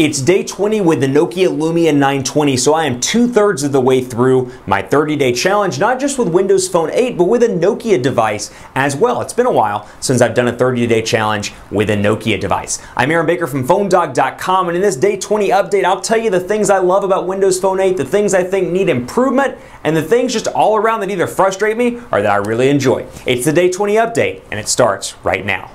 It's day 20 with the Nokia Lumia 920, so I am 2/3 of the way through my 30-day challenge, not just with Windows Phone 8, but with a Nokia device as well. It's been a while since I've done a 30-day challenge with a Nokia device. I'm Aaron Baker from PhoneDog.com, and in this day 20 update, I'll tell you the things I love about Windows Phone 8, the things I think need improvement, and the things just all around that either frustrate me or that I really enjoy. It's the day 20 update, and it starts right now.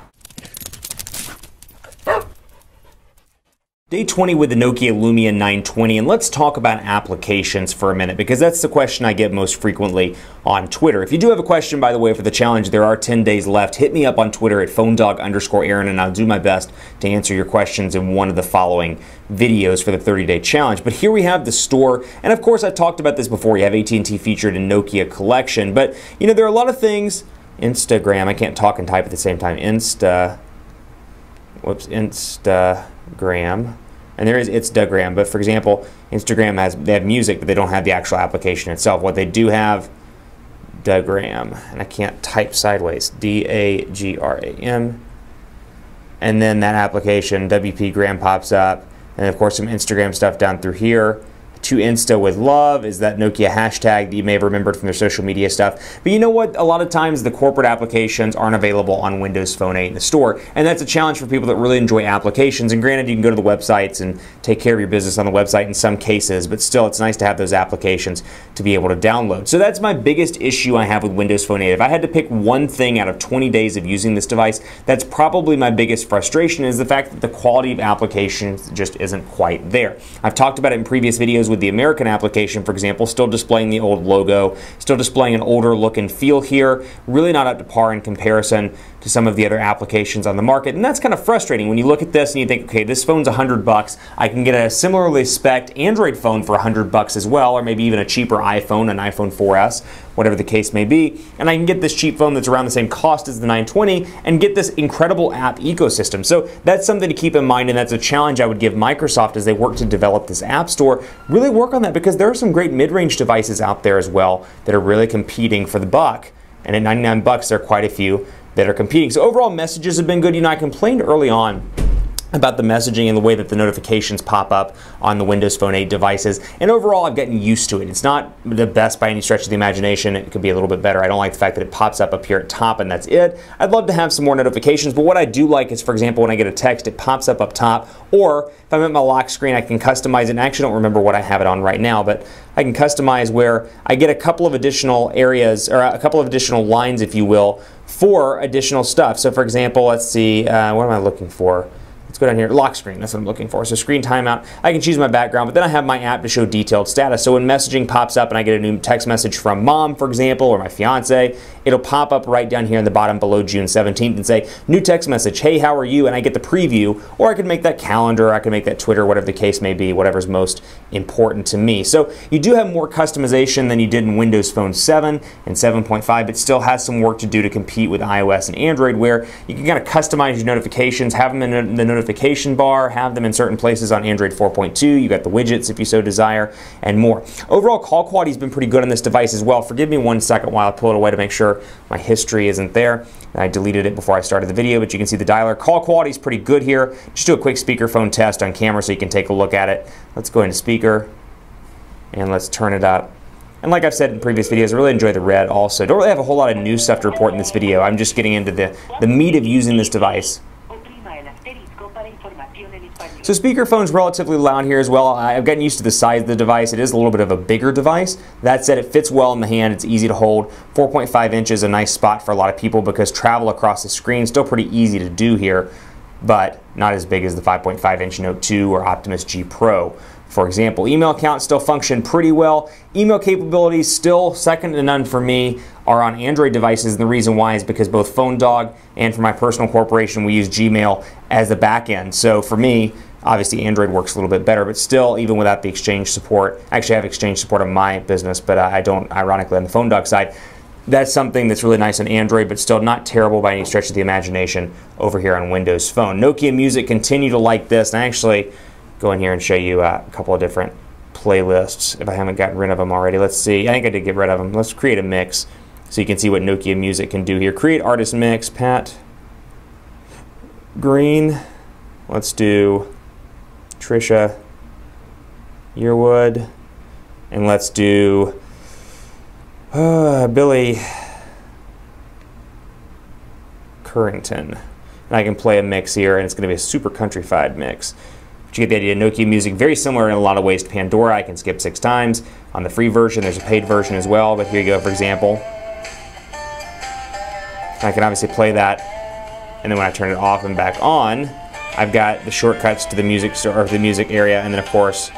Day 20 with the Nokia Lumia 920, and let's talk about applications for a minute, because that's the question I get most frequently on Twitter. If you do have a question, by the way, for the challenge, there are 10 days left. Hit me up on Twitter at PhoneDog_Aaron, and I'll do my best to answer your questions in one of the following videos for the 30-day challenge. But here we have the store, and of course I've talked about this before. You have AT&T featured in Nokia Collection, but you know, there are a lot of things. Instagram, I can't talk and type at the same time. Instagram. And there is Instagram, but for example, Instagram they have music, but they don't have the actual application itself. What they do have, Dagram, and I can't type sideways, D-A-G-R-A-M, and then that application, WP-gram, pops up, and of course some Instagram stuff down through here. To Insta with love is that Nokia hashtag that you may have remembered from their social media stuff. But you know what? A lot of times the corporate applications aren't available on Windows Phone 8 in the store, and that's a challenge for people that really enjoy applications. And granted, you can go to the websites and take care of your business on the website in some cases, but still it's nice to have those applications to be able to download. So that's my biggest issue I have with Windows Phone 8. If I had to pick one thing out of 20 days of using this device, that's probably my biggest frustration, is the fact that the quality of applications just isn't quite there. I've talked about it in previous videos with the American application, for example, still displaying the old logo, still displaying an older look and feel here, really not up to par in comparison to some of the other applications on the market, and that's kind of frustrating when you look at this and you think, okay, this phone's $100, I can get a similarly spec'd Android phone for $100 as well, or maybe even a cheaper iPhone, an iPhone 4S, whatever the case may be, and I can get this cheap phone that's around the same cost as the 920 and get this incredible app ecosystem. So that's something to keep in mind, and that's a challenge I would give Microsoft as they work to develop this app store. Really work on that, because there are some great mid-range devices out there as well that are really competing for the buck, and at $99 there are quite a few that are competing. So overall, messages have been good. You know, I complained early on about the messaging and the way that the notifications pop up on the Windows Phone 8 devices, and overall I've gotten used to it. It's not the best by any stretch of the imagination. It could be a little bit better. I don't like the fact that it pops up here at top and that's it. I'd love to have some more notifications, but what I do like is, for example, when I get a text, it pops up top, or if I'm at my lock screen, I can customize it, and I actually don't remember what I have it on right now, but I can customize where I get a couple of additional areas, or a couple of additional lines, if you will, for additional stuff. So for example, let's see, what am I looking for? Let's go down here, lock screen, that's what I'm looking for. So screen timeout, I can choose my background, but then I have my app to show detailed status. So when messaging pops up and I get a new text message from mom, for example, or my fiance, it'll pop up right down here in the bottom below June 17th and say, new text message, hey, how are you? And I get the preview, or I could make that calendar, or I can make that Twitter, whatever the case may be, whatever's most important to me. So you do have more customization than you did in Windows Phone 7 and 7.5, but still has some work to do to compete with iOS and Android, where you can kind of customize your notifications, have them in the notification bar, have them in certain places on Android 4.2, you got the widgets if you so desire, and more. Overall, call quality has been pretty good on this device as well. Forgive me 1 second while I pull it away to make sure my history isn't there. I deleted it before I started the video, but you can see the dialer. Call quality is pretty good here. Just do a quick speakerphone test on camera so you can take a look at it. Let's go into speaker, and let's turn it up. And like I've said in previous videos, I really enjoy the red also. Don't really have a whole lot of new stuff to report in this video. I'm just getting into the meat of using this device. So speakerphone's relatively loud here as well. I've gotten used to the size of the device. It is a little bit of a bigger device. That said, it fits well in the hand. It's easy to hold. 4.5 inches, a nice spot for a lot of people, because travel across the screen is still pretty easy to do here, but not as big as the 5.5 inch Note 2 or Optimus G Pro. For example, email accounts still function pretty well. Email capabilities still second to none for me are on Android devices, and the reason why is because both PhoneDog and for my personal corporation, we use Gmail as the back end. So for me, obviously Android works a little bit better, but still, even without the Exchange support, actually I have Exchange support on my business, but I don't, ironically, on the PhoneDog side. That's something that's really nice on Android, but still not terrible by any stretch of the imagination over here on Windows Phone. Nokia Music, continue to like this, and I actually go in here and show you a couple of different playlists if I haven't gotten rid of them already. Let's see, I think I did get rid of them. Let's create a mix so you can see what Nokia Music can do here. Create artist mix, Pat Green. Let's do Trisha Yearwood, and let's do Billy Currington. And I can play a mix here, and it's going to be a super countrified mix. But you get the idea. Nokia music, very similar in a lot of ways to Pandora. I can skip 6 times. On the free version, there's a paid version as well, but here you go, for example. I can obviously play that, and then when I turn it off and back on, I've got the shortcuts to the music or the music area, and then of course,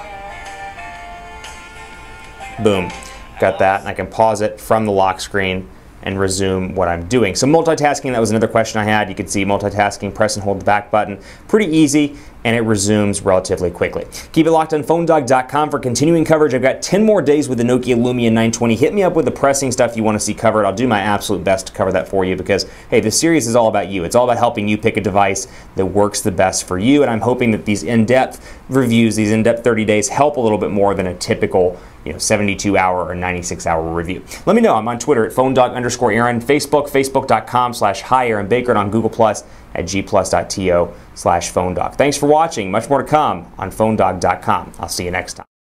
boom, got that, and I can pause it from the lock screen and resume what I'm doing. So multitasking, that was another question I had. You can see multitasking, press and hold the back button. Pretty easy, and it resumes relatively quickly. Keep it locked on PhoneDog.com for continuing coverage. I've got 10 more days with the Nokia Lumia 920. Hit me up with the pressing stuff you want to see covered. I'll do my absolute best to cover that for you because, hey, this series is all about you. It's all about helping you pick a device that works the best for you, and I'm hoping that these in-depth reviews, these in-depth 30 days, help a little bit more than a typical 72-hour or 96-hour review. Let me know. I'm on Twitter at PhoneDog_Aaron, Facebook, Facebook.com/HiAaronBaker, and on Google Plus at gplus.to/PhoneDog. Thanks for watching. Much more to come on PhoneDog.com. I'll see you next time.